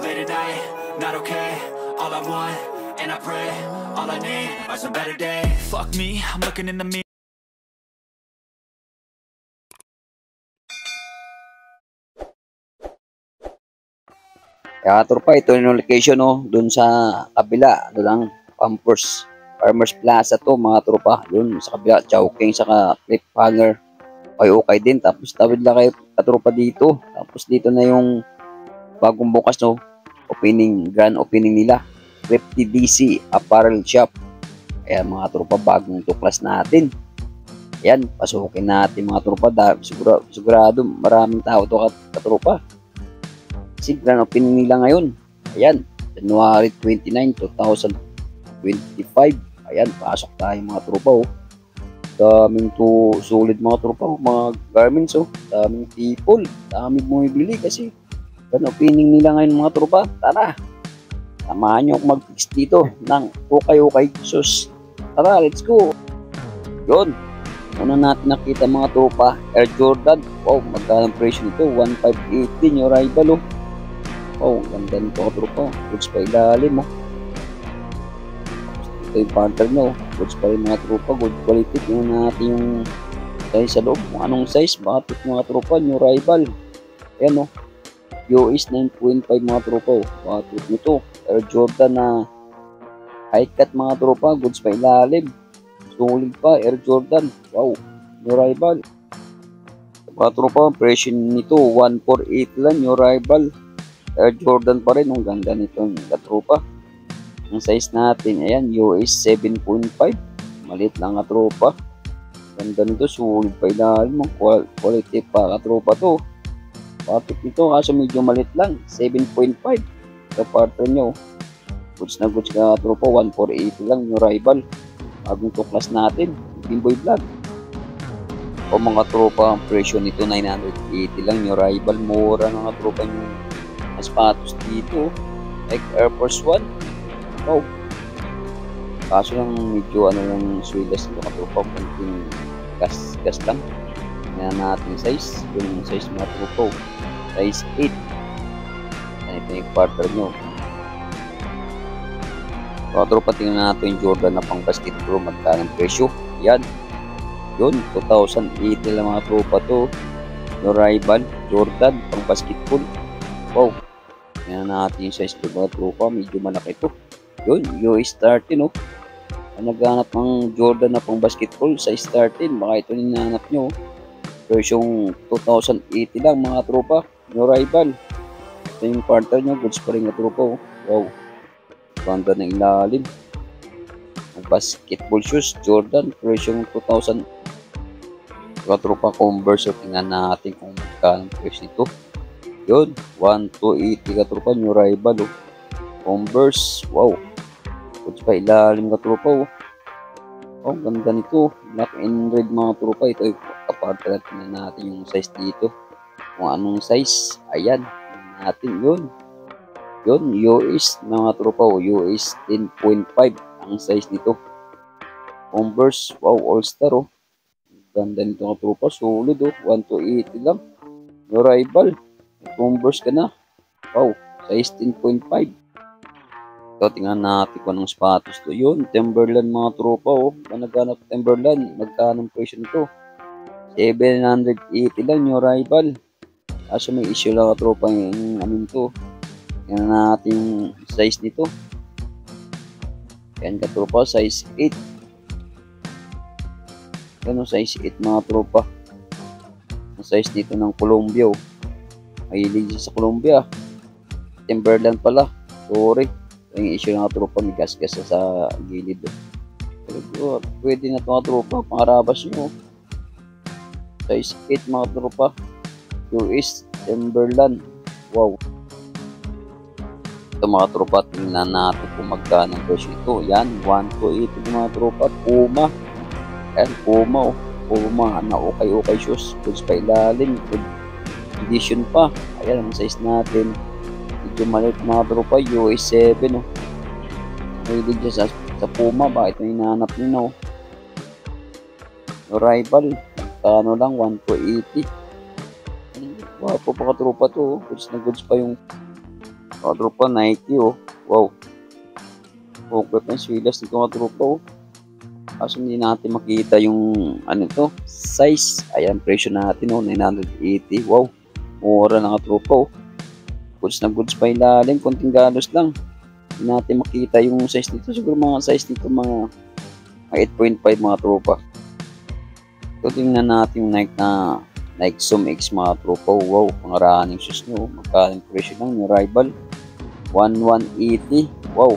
late at night, not okay. All I want, and I pray, all I need are some better days. Fuck me, I'm looking in the mirror. Kaya tropa, ito yung location no, dun sa kabila, doon ang Farmers Plaza to mga tropa. Yun sa kabila, Chowking, saka Cliffhanger. Okay din. Tapos tawid lang kayo katropa dito. Tapos dito na yung bagong bukas no, grand opening nila. Crafty DC Apparel Shop. Ayan mga tropa, bagong tuklas natin. Ayan, pasukin natin mga tropa. Sigurado maraming tao to katropa. Kasi grand opening nila ngayon. Ayan, January 29, 2025. Ayan, pasok tayo mga tropa. Oh. Daming to solid mga tropa. Oh. Mga garments. Oh. Daming people. Daming bumibili kasi grand opening nila ngayon mga tropa. Tara, samahan nyo ako mag-fix dito ng ukay-ukay sus. Tara, let's go. Yun. Una natin nakita mga tropa, Air Jordan. Wow, magkano presyo nito? 1,580 yung rival. Oh. Oh, ganda nito ka tropa. Goods pa ilalim mo. Ito yung partner nyo. Goods pa rin mga tropa. Good quality. Tingnan natin yung size sa loob. Kung anong size. Bakit mga tropa. New rival. Ayan o. US 9.5 mga tropa. Bakit nito. Air Jordan na high cut mga tropa. Goods pa ilalim. Solid pa. Air Jordan. Wow. New rival. Mga tropa. Presyo nito 148 lang. New rival. Air Jordan pa rin, ang ganda nito katropa. Ang size natin, ayan, US 7.5. Maliit lang katropa. Ganda nito, sulit pa ilalim. Quality pa katropa to. Patik nito, kaso medyo maliit lang. 7.5. Ito partner nyo. Goods na goods ka katropa, 148 lang yung rival. Bagong tuklas natin, Bimboy Vlog. O mga tropa, ang presyo nito 980 lang yung rival. Mura na katropa yung sapatos dito like Air Force 1. Wow, kaso lang medyo yung swilas nito katropa, konting gas lang. Tingnan natin size, yung size mga tropa, size 8. Ito yung partner nyo katropa. Tingnan natin yung Jordan na pang basketball, magkano presyo. Yan, yun 2,080 lang mga tropa to. No rival Jordan pang basketball. Wow, yan natin yung size ko mga tropa, medyo malaki ito. Yun, US 13 no. Ang naghanap ng Jordan na pang basketball, size 13, baka ito hinahanap nyo. Version 2,080 lang mga tropa, no rival. Ito yung partner nyo, goods pa rin mga tropa. Wow, ganda ng ilalim. Basketball shoes, Jordan, version 2,000. Mga tropa Converse, so tingnan natin kung magkano price nito. Yun, 1,280 katropa, new rival. Oh. Converse, wow. Goods pa ilalim katropa. Oh, ganda nito. Black and red mga tropa. Ito yung kapartner natin yung size dito. Kung anong size. Ayan, natin yun. Yun, US mga tropa. US 10.5 ang size nito. Converse, wow, all-star. Oh. Ganda nito katropa. Solid. Oh. 1,280 lang. New rival. Converse ka na. Wow, size 10.5. So, tingnan natin kung anong sapatos to. Yun, Timberland mga tropa. Oh. Naghanap Timberland. Magkano presyo nito? 780 lang yung rival. Kaso may issue lang tropa yung amin to. Tingnan natin yung size nito. Yan katropa, size 8. Yan o, size 8 mga tropa. Ang size dito ng Columbia. Oh. Mahilig sa Columbia. Timberland pala. Sorry. Yung issue ng tropa, may gas-gas sa gilid. Pero pwede na ito mga tropa. Pangarabas nyo. Size 8 mga tropa. US Timberland. Wow. Ito mga tropa, tingnan natin kung magkano ang presyo ito. Yan, 1,280 mga tropa. Puma. Yan, Puma. Puma na okay shoes. Goods pa ilalim. Good edition pa. Ayan ang size natin. Medyo maliit mga tropa. US 7. Oh. Pwede dyan sa Puma. Bakit may hinahanap nyo na? Oh. Rival. Kano lang. 1,280. Wow, pa tropa to. Oh. Goods na goods pa yung Mga tropa, Nike oh. Wow. Okay pa yung swilas nito mga tropa oh. Kaso hindi natin makita yung ano to, size. Ayan, presyo natin oh, 980. Wow. Mura na mga tropa oh. Goods na goods pa ilalim, konting galos lang. Hindi natin makita yung size nito. Siguro mga size nito mga 8.5 mga tropa. So tingnan natin yung Nike Zoom X mga tropa. Wow, pang running shoes nyo. Magkaling presyo lang yung Rival. 1180. Wow.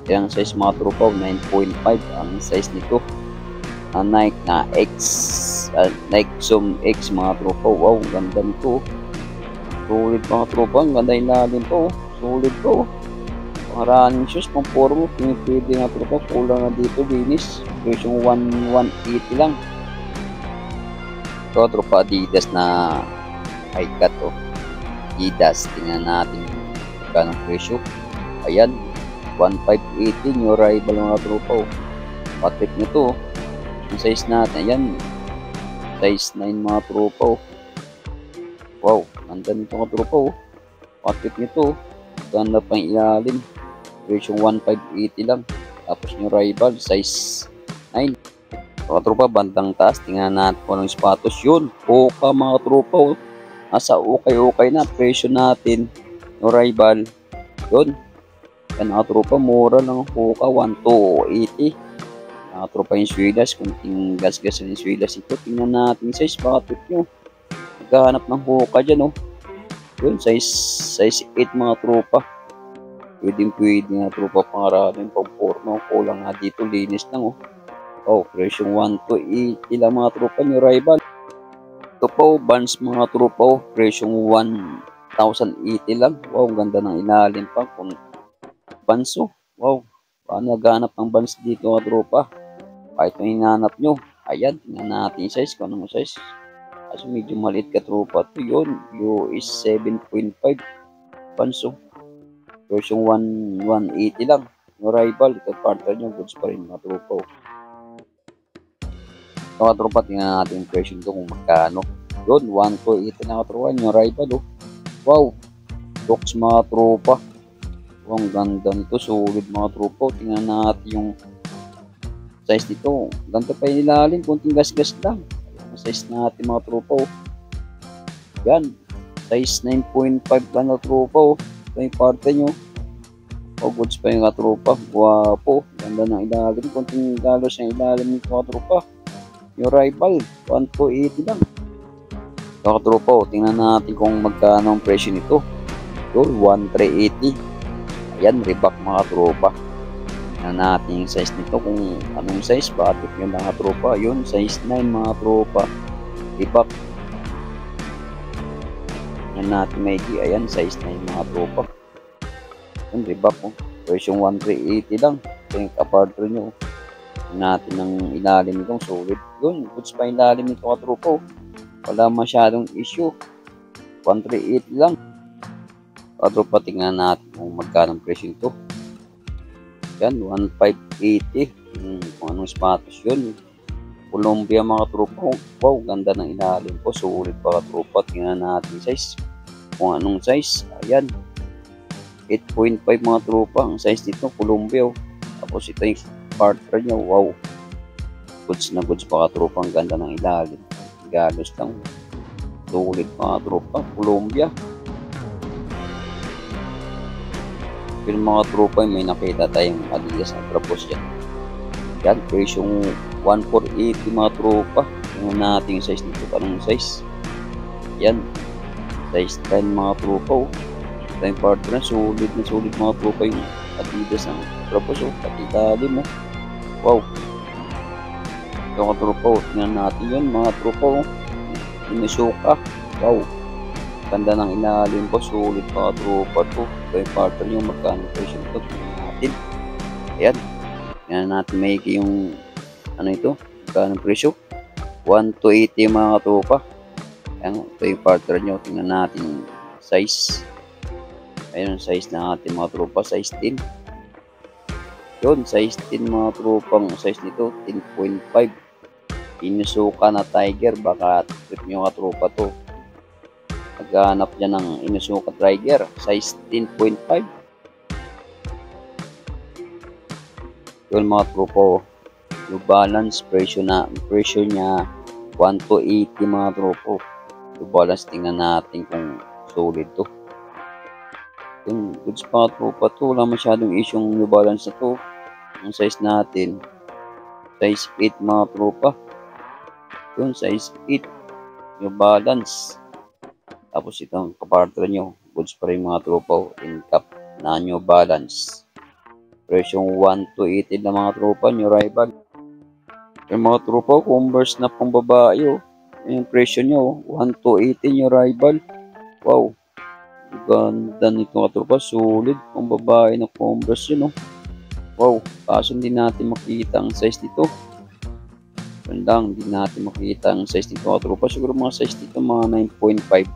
Yan ang size mga tropa. 9.5 ang size nito. Nike na X. Nike Zoom X mga tropa. Wow, ganda nito. Solid mga tropa. Ang ganda yung lalim to. Solid to. Pang running shoes, pang formal. Pinipwede nga tropa. Kulang na dito. Linis. Presyo 180 lang. Ito, tropa Adidas na high cut oh. Adidas, tingnan natin kanong presyo. Ayan, 1580 yung Rival mga tropa oh. Patik nito oh. Yung size natin, ayan, size 9 mga tropa oh. Wow, ganda nito mga tropa oh. Patik nito oh. Ganda pang ilalim. Presyo 1580 lang. Tapos yung Rival, size 9. Mga tropa, bandang taas, tingnan natin kung anong sapatos yun. Hoka mga tropa, oh. Nasa okay na, presyo natin. No Rival, yun. Yan mga tropa, mura lang Hoka, 1280. Mga tropa yung swilas, kunting gas-gas yung swilas ito. Tingnan natin size, bakit nyo. Naghahanap ng Hoka dyan, oh. Yun, size 8 mga tropa. Pwede nga tropa, pangaralan, pang-porno. Kulang nga dito, linis lang, oh. Oh, presyo 1280 lang mga tropa nyo Rival. Ito po, Vans mga tropa oh, presyo 1080 lang. Wow, ganda ng ilalim pa. Kung Vans oh, wow. Paano naghanap ng Vans dito mga tropa? Kahit may hinanap nyo. Ayan, tingnan natin yung size. Kung anong size. Kasi medyo maliit ka tropa. Ito yun, US 7.5 Vans oh. Presyo 180 lang. Yung Rival, ito partner nyo, goods pa rin mga tropa oh. Mga tropa, tingnan natin yung presyo nito kung magkano. Yun, 128 na tropa yung Rival oh. Wow, box mga tropa. Wow, ang ganda nito, solid mga tropa. Tingnan natin yung size nito. Ganda pa yung ilalim, konting gas-gas lang. Ang size natin mga tropa oh. Yan, size 9.5 lang na tropa oh. Ito yung parte nyo. Oh, goods pa yung tropa. Guwapo, ganda ng ilalim, konting galos yung ilalim nito mga tropa. Yung Rival, 1280 lang. Mga tropa, oh, tingnan natin kung magkano ang presyo nito. Yun, 1380. Ayan, Reebok mga tropa. Tingnan natin yung size nito kung anong size. Bakit yun mga tropa? Yun, size 9 mga tropa. Reebok. Tingnan natin maigi. Ayan, size 9 mga tropa. Yun, Reebok. Oh. Presyo 1380 lang. Ito yung kapartner nyo. Natin ng ilalim nitong solid. Yun, goods pa ilalim nito mga tropa. Wala masyadong issue. 138 lang. Mga tropa, tingnan natin kung magkano presyo nito. Yan, 1580. Kung anong sapatos yun. Columbia mga tropa. Wow, ganda ng ilalim po. Solid pa mga tropa. Tingnan natin size. Kung anong size. Ayan. 8.5 mga tropa. Ang size nito, Columbia. Tapos ito yung partner niya, wow. Goods na goods pa tropa, ang ganda ng ilalim. Galos lang. Sulit mga tropa, Columbia. Yung mga tropa, may nakita tayong Adidas na trapos yan. Yan, presyong 1480 mga tropa. Tingnan natin yung size nito, anong size. Yan, size 10 mga tropa. Ito yung partner, sulit mga tropa yung Adidas ang trapos. Pati tali mo. Wow. Ito mga tropa. Tingnan natin yun mga tropa. Inisuka. Wow. Ganda ng ilalim po. Sulit mga tropa to. Ito yung partner nyo. Magkano presyo ito. Tingnan natin. Ayan. Tingnan natin maiki yung ano ito. Magkano presyo. 1,280 mga tropa. Ayan. Ito yung partner nyo. Tingnan natin size. Ayun, size na natin mga tropa, size 10. Yun, size 10 mga tropang size nito, 10.5. Inusuka na Tiger, baka trip nyo mga tropa to. Naghahanap dyan ng Inusuka Tiger, size 10.5. Yun mga tropa, New Balance, presyo niya 1 to 80 mga tropa. New Balance, tingnan natin kung solid to. Yung goods mga tropa to, wala masyadong isyong New Balance na to. Ang size natin, size 8 mga tropa. Yun, size 8 New Balance. Tapos itong kapartner nyo, goods pa rin mga tropa, in cap na New Balance. Presyong 1 to 80 na mga tropa, New Rival. Yung mga tropa, Converse na pang babae, yung presyo nyo, 1 to 80 New Rival. Wow, ganda nito mga tropa, solid pang babae na Converse yun. Wow, kaso hindi natin makita ang size nito. Hindi natin makita ang size nito mga tropa. Siguro mga size nito mga 9.5.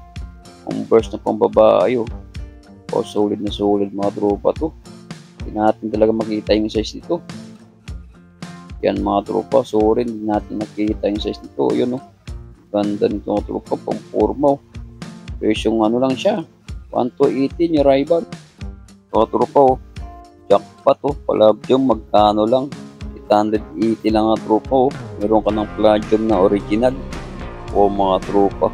Converse na pang babae. Oh, solid na solid mga tropa to. Hindi natin talaga makita yung size nito. Yan mga tropa, sorry, hindi natin nakita yung size nito. Yun ganda nito mga tropa, pang forma. Presyong ano lang siya, 1 to 80 New Rival. Mga tropa, jackpot palladium, magkano lang, 880 lang mga tropa. Meron ka ng palladium na original. Mga tropa,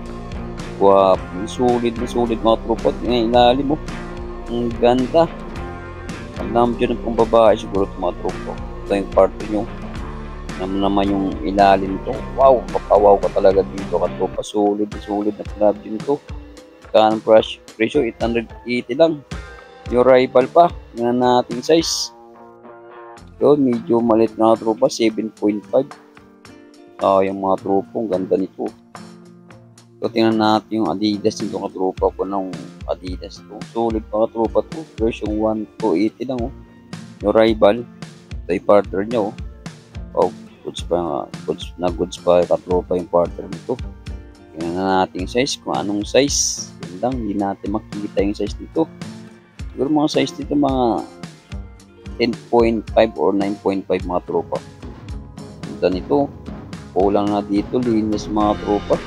wow, solid na solid mga tropa. Ilalim ang ganda. Alam dyan ng pambabae siguro ito mga tropa. Ito yung partner nyo. Naman yung ilalim to. Wow, kapawaw ka talaga dito ka tropa. Solid na palladium to. Kanang presyo 880 lang. Yung Rival pa, yan nating size. Yun, medyo malit na tropa, 7.5. Yung mga tropa, ang ganda nito. So, tingnan natin yung Adidas nito katropa po ng Adidas to. Solid pa katropa to. Version 1 to 80 lang Yung Rival. Ito yung partner niya goods pa katropa yung partner nito. Tingnan na natin yung size. Kung anong size. Yun lang, hindi natin makikita yung size nito. Siguro mga size nito mga 10.5 or 9.5 mga tropa. Ganda nito. Kulang na dito. Linis mga tropa.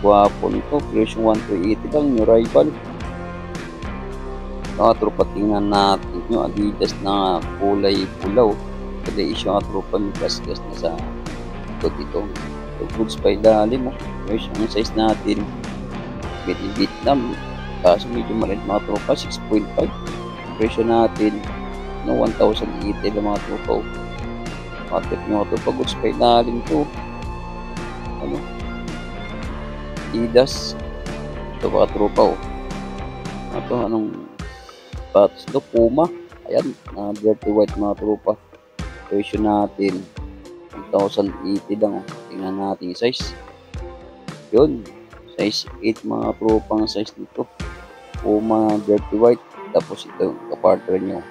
Guwapo nito, presyo 1 to 80 lang, New Rival. Mga tropa, tingnan natin yung Adidas na kulay pulaw. Kasi isyo mga tropa, may gas-gas na sa likod ito. So, goods pa ilalim Presyo ang size natin, made in Vietnam. Kaso medyo maliit mga tropa, 6.5. Presyo natin, 1,080 lang mga tropa. Mga tropa, goods pa ilalim to. Adidas. Ito mga tropa Ito anong patos ito? Puma. Ayan, dirty white mga tropa. Presyo natin 1,080 lang Tingnan natin yung size. Yun, size 8 mga tropa ang size nito. Puma dirty white. Tapos ito kapartner nyo.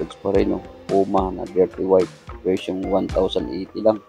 Goods pa rin Puma na dirty white. Presyong 1,080 lang.